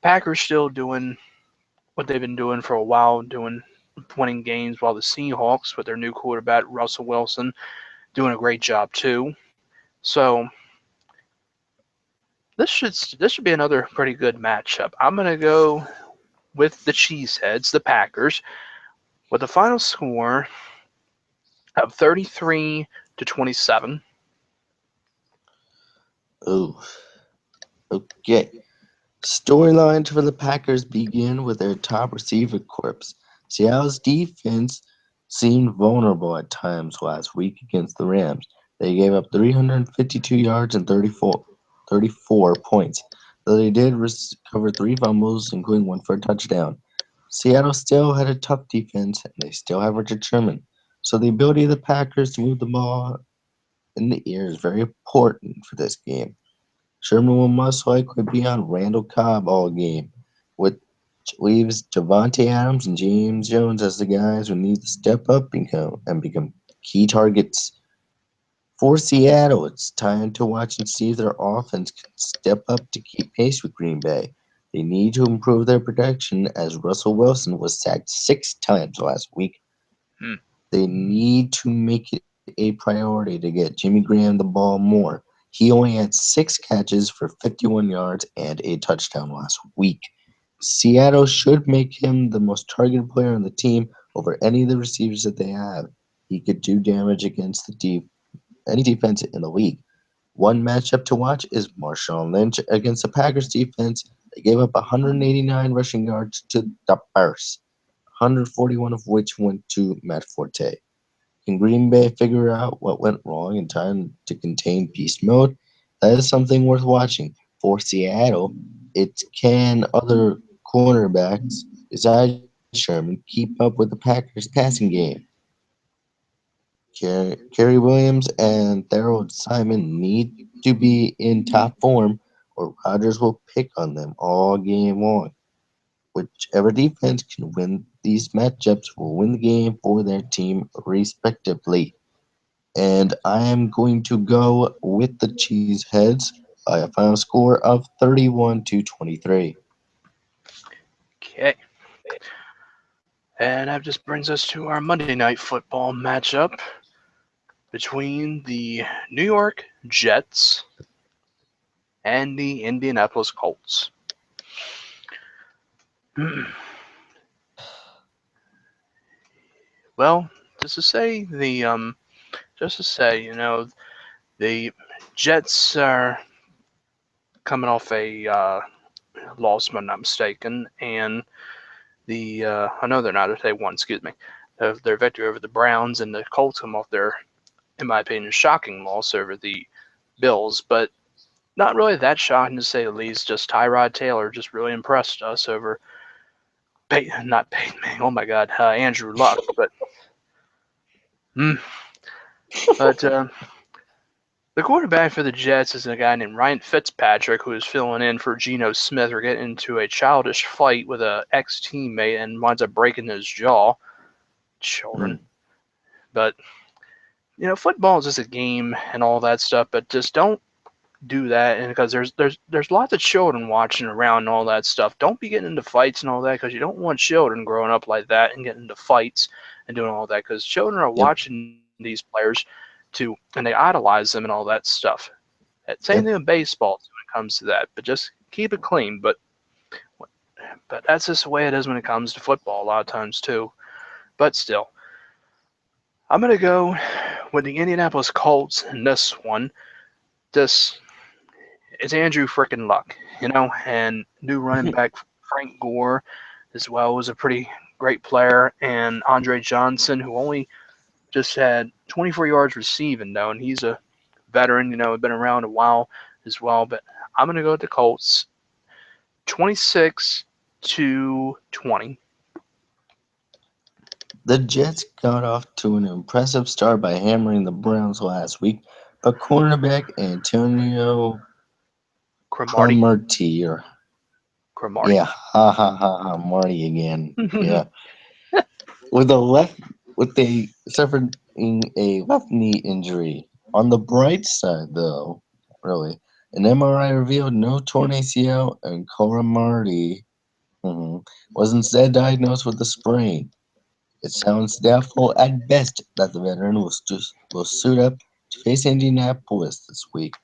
Packers still doing what they've been doing for a while, doing winning games, while the Seahawks with their new quarterback Russell Wilson doing a great job too. So this should be another pretty good matchup. I'm gonna go with the Cheeseheads, the Packers, with a final score of 33-27. Oh, okay. Storylines for the Packers begin with their top receiver corps. Seattle's defense seemed vulnerable at times last week against the Rams. They gave up 352 yards and 34 points, though they did recover 3 fumbles, including one for a touchdown. Seattle still had a tough defense, and they still have Richard Sherman. So the ability of the Packers to move the ball in the air is very important for this game. Sherman will most likely be on Randall Cobb all game, which leaves Javante Adams and James Jones as the guys who need to step up and become key targets. For Seattle, it's time to watch and see if their offense can step up to keep pace with Green Bay. They need to improve their protection as Russell Wilson was sacked 6 times last week. Hmm. They need to make it a priority to get Jimmy Graham the ball more. He only had 6 catches for 51 yards and a touchdown last week. Seattle should make him the most targeted player on the team over any of the receivers that they have. He could do damage against any defense in the league. One matchup to watch is Marshawn Lynch against the Packers defense. They gave up 189 rushing yards to the Bears. 141 of which went to Matt Forte. Can Green Bay figure out what went wrong in time to contain beast mode? That is something worth watching. For Seattle, it's can other cornerbacks besides Sherman keep up with the Packers' passing game? Kerry Williams and Thurl Simon need to be in top form, or Rodgers will pick on them all game long. Whichever defense can win these matchups will win the game for their team respectively. And I am going to go with the Cheeseheads by a final score of 31 to 23. Okay. And that just brings us to our Monday Night Football matchup between the New York Jets and the Indianapolis Colts. Well, just to say the Jets are coming off a loss, if I'm not mistaken, and I know they're not. They won, excuse me, of their victory over the Browns, and the Colts come off their, in my opinion, shocking loss over the Bills, but not really that shocking to say the least. Just Tyrod Taylor just really impressed us over not Peyton Manning. Oh my God, Andrew Luck, but mm, but the quarterback for the Jets is a guy named Ryan Fitzpatrick, who is filling in for Geno Smith. We're getting into a childish fight with an ex-teammate and winds up breaking his jaw. Children, Hmm. but football is just a game and all that stuff. But just don't do that, and because there's lots of children watching around and all that stuff. Don't be getting into fights and all that, because you don't want children growing up like that and getting into fights and doing all that, because children are Yep, watching these players and they idolize them and all that stuff. Same yep. thing with baseball when it comes to that, but just keep it clean. But that's just the way it is when it comes to football a lot of times too. But still, I'm gonna go with the Indianapolis Colts in this one. This it's Andrew frickin' Luck, and new running back Frank Gore as well was a pretty great player, and Andre Johnson, who only just had 24 yards receiving though, and he's a veteran, been around a while as well. But I'm gonna go with the Colts, 26 to 20. The Jets got off to an impressive start by hammering the Browns last week, but cornerback Antonio Cromartie, Cromartie, or yeah, Cromartie. ha ha ha ha, Marty again. Yeah, with a left, with a suffering a left knee injury. On the bright side, though, really, an MRI revealed no torn ACL, and Cromartie was instead diagnosed with a sprain. It sounds doubtful at best that the veteran will suit up to face Indianapolis this week.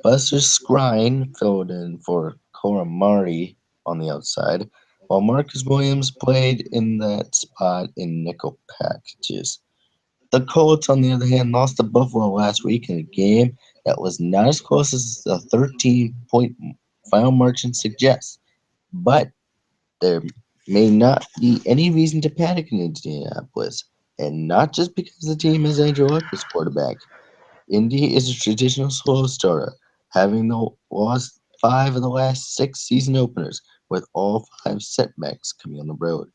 Buster Skrine filled in for Cora Marty on the outside, while Marcus Williams played in that spot in nickel packages. The Colts, on the other hand, lost to Buffalo last week in a game that was not as close as the 13-point final margin suggests, but there may not be any reason to panic in Indianapolis, and not just because the team has Andrew Luck as quarterback. Indy is a traditional slow starter, having lost five of the last six season openers, with all five setbacks coming on the road.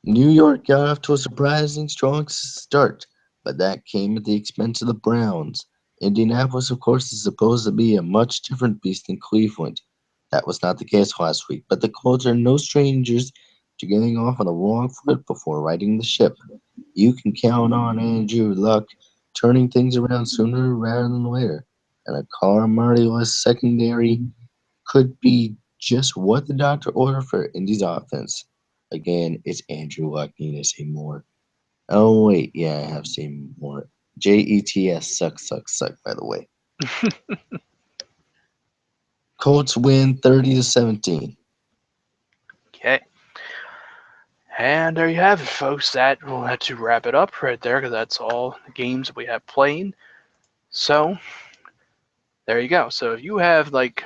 New York got off to a surprising strong start, but that came at the expense of the Browns. Indianapolis, of course, is supposed to be a much different beast than Cleveland. That was not the case last week, but the Colts are no strangers to getting off on the wrong foot before righting the ship. You can count on Andrew Luck turning things around sooner rather than later, and a Carr Marty-less secondary could be just what the doctor ordered for Indy's offense. Again, it's Andrew Luck. Need to say more. Oh wait, yeah, I have seen more. Jets suck, suck, suck. By the way, Colts win 30-17. Okay. And there you have it, folks. That will have to wrap it up right there, because that's all the games we have playing. So there you go. So if you have like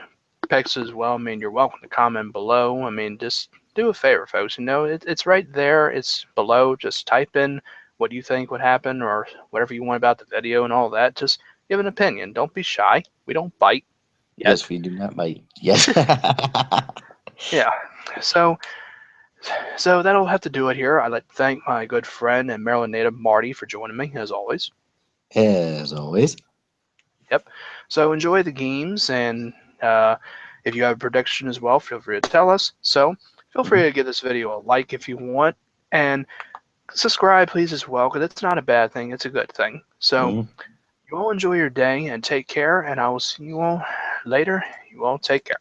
picks as well, I mean, you're welcome to comment below. I mean, just do a favor, folks. It's right there. It's below. Just type in what you think would happen or whatever you want about the video and all that. Just give an opinion. Don't be shy. We don't bite yet. Yes, we do not bite. Yes. Yeah. So so that'll have to do it here. I'd like to thank my good friend and Maryland native Marty for joining me as always. As always. Yep. So enjoy the games, and if you have a prediction as well, feel free to tell us. So feel free Mhm. to give this video a like if you want, and subscribe please as well, because it's not a bad thing. It's a good thing. So Mhm. you all enjoy your day and take care, and I will see you all later. You all take care.